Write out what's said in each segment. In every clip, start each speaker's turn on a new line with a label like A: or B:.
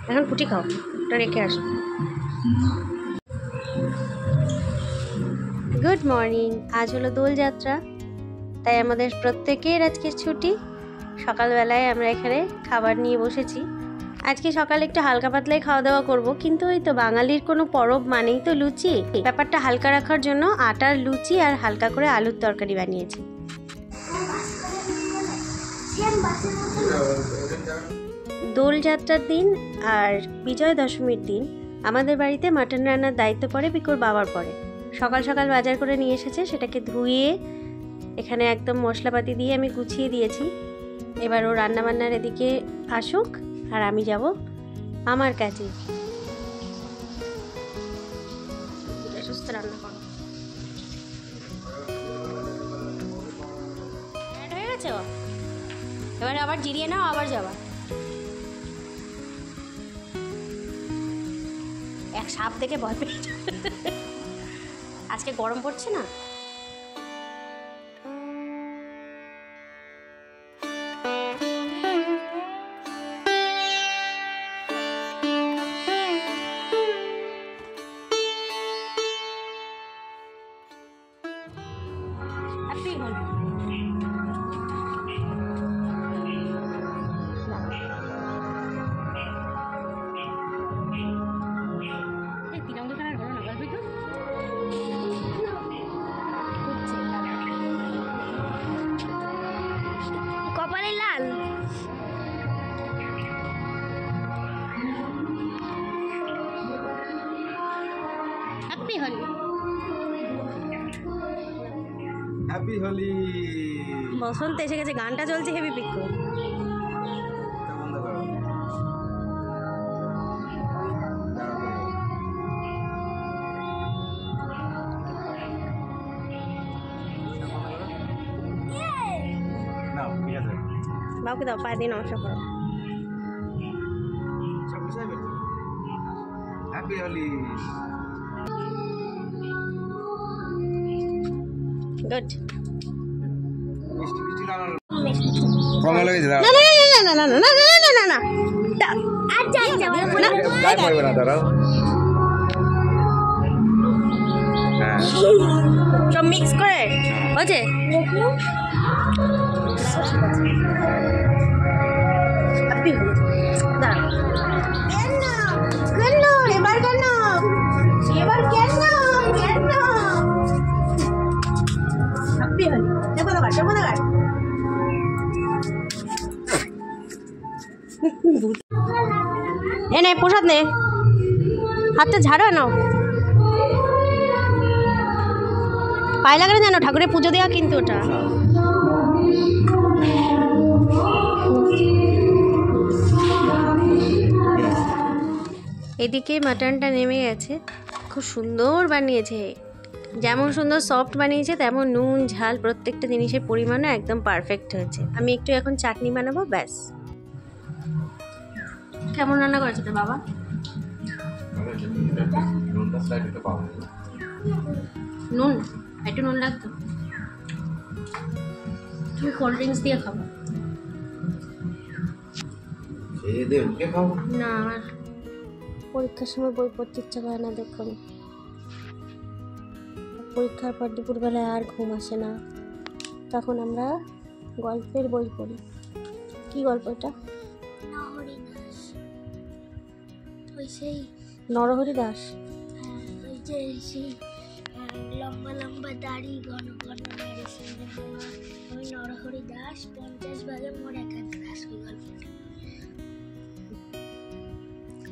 A: এখন ফুটি খাও, ওটা রেখে আসো। Good morning. আজ হলো দোলযাত্রা, তাই আমাদের প্রত্যেকের আজকে ছুটি। সকালবেলায় আমরা এখানে খাবার নিয়ে বসেছি। আজকে সকালে একটু হালকা পাতলাই খাওয়া দাওয়া করব, কিন্তু ওই তো বাঙালির কোনো পরব মানেই তো লুচি। ব্যাপারটা হালকা রাখার জন্য আটার লুচি আর হালকা করে আলুর তরকারি বানিয়েছি। দোলযাত্রার দিন আর বিজয় দশমীর দিন আমাদের বাড়িতে মাটন রান্নার দায়িত্ব পড়ে পিকুর বাবার পরে। সকাল সকাল বাজার করে নিয়ে এসেছে, সেটাকে ধুয়ে এখানে একদম মশলাপাতি দিয়ে আমি গুছিয়ে দিয়েছি। এবার ও রান্নাবান্নার এদিকে আসুক আর আমি যাব আমার কাজে। সুস্থ রান্না করো, হয়ে গেছে। এবারে আবার জিরিয়ে নাও, আবার যাবা। এক সাপ দেখে ভয় পেয়ে আজকে গরম পড়ছে না। কপালে লাল। হ্যাপি হোলি।
B: হ্যাপি হোলি।
A: বসন্ত এসে গেছে, গানটা চলছে হেভি পিকু। বাবুকে দাও, পায়ে দিয়ে নমস্কার করো।
B: হ্যাপি হোলি।
A: গুড।
B: কমলা লেগেছে?
A: না না না না না না না না না। আচ্ছা আচ্ছা,
B: গায়ে পড়বে না, দাঁড়াও। হ্যাঁ,
A: সব মিক্স করে হচ্ছে। হ্যাপি হোলি। দাঁড়া, কেন এবার কেন এবার কেন কেন হ্যাপি হোলি। দেখো না দেখো না, এ নে প্রসাদ নে, হাতটা ঝাড়া নাও। পায়ে লাগানো জানো, ঠাকুরের পুজো দেওয়া কিন্তু ওটা। এদিকে মাটনটা নেমে গেছে, খুব সুন্দর বানিয়েছে। যেমন সুন্দর সফট বানিয়েছে, তেমন নুন ঝাল প্রত্যেকটা জিনিসের পরিমাণও একদম পারফেক্ট হয়েছে। আমি একটু এখন চাটনি বানাবো, ব্যাস। কেমন রান্না করেছে তোর বাবা? নুন, একটু নুন লাগতো। তুমি কোল্ড ড্রিঙ্কস দিয়ে খাবো না? আমার পরীক্ষার সময় বই পড়তে ইচ্ছা করে না। দেখুন, পরীক্ষার পর দুপুরবেলায় আর ঘুম আসে না, তখন আমরা গল্পের বই পড়ি। কি গল্প এটা? নরহরি দাস।
C: ওই যে সেই লম্বা লম্বা দাড়ি, ঘন ঘন দাড়ি, ওই নরহরি দাস 50 ভাগে মোর একান্ত দাস। ওই গল্পটা।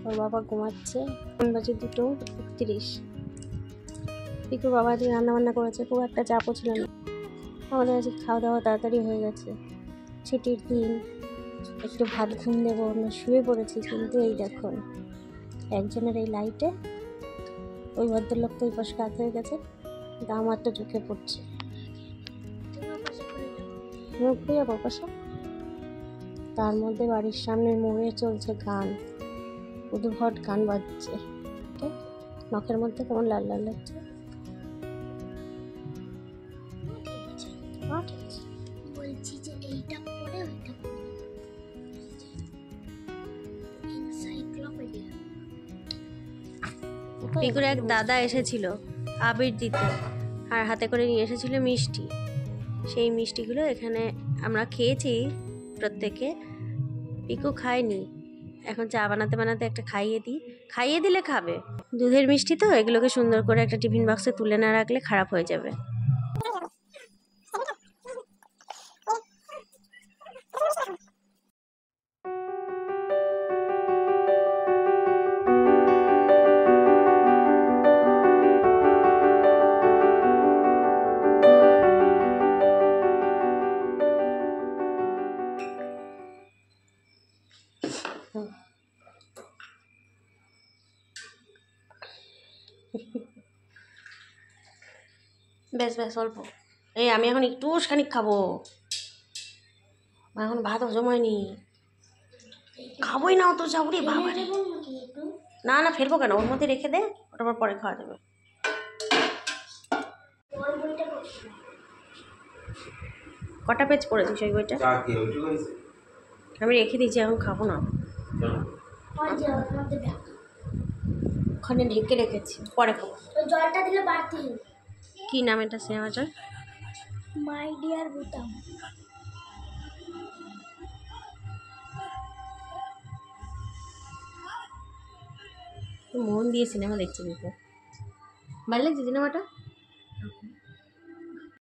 A: ওর বাবা ঘুমাচ্ছে, এখন বাজে 2:31। পিকুর বাবা আজকে রান্নাবান্না করেছে, খুব একটা চাপও ছিল না। আমাদের আজকে খাওয়া দাওয়া তাড়াতাড়ি হয়ে গেছে। ছুটির দিন, একটু ভাত ঘুম দেবো, আমরা শুয়ে পড়েছি। কিন্তু এই দেখুন, একজনের এই লাইটে ওই ভদ্রলোক তো ওই পাশে কাজ হয়ে গেছে, কিন্তু আমার তো চোখে পড়ছে। মুখ দিয়ে বাপাসা তার মধ্যে বাড়ির সামনে মোড়ে চলছে গান, উদ্ভট গান বাজছে। ঠিক নখের মধ্যে কেমন লাল লাল লাগছে। ঠিক আছে।
C: বলছি যে এইটা পড়ে ওইটা এনসাইক্লোপিডিয়া।
A: পিকুর এক দাদা এসেছিল আবির দিতে, আর হাতে করে নিয়ে এসেছিল মিষ্টি। সেই মিষ্টিগুলো এখানে আমরা খেয়েছি প্রত্যেকে, পিকু খায়নি। এখন চা বানাতে বানাতে একটা খাইয়ে দিলে খাবে। দুধের মিষ্টি তো, এগুলোকে সুন্দর করে একটা টিফিন বাক্সে তুলে না রাখলে খারাপ হয়ে যাবে। বেশ বেশ অল্প। এই আমি এখন একটু খানিক খাবো, এখন ভাত হজম হয়নি, খাবোই না অত চাউরি বাবা রে। না না ফেলবো কেন, ওর মধ্যে রেখে দে, ওটা আবার পরে খাওয়া যাবে। কটা পেজ পড়েছিস ওই বইটা? আমি রেখে দিয়েছি, এখন খাবো না, ওখানে ঢেকে রেখেছি, পরে খাবো।
C: জলটা দিলে বাড়তি।
A: কি নাম এটা সিনেমাটার?
C: মাই ডিয়ার বুতাম।
A: মন দিয়ে সিনেমা দেখছি, ভালো লাগছে সিনেমাটা।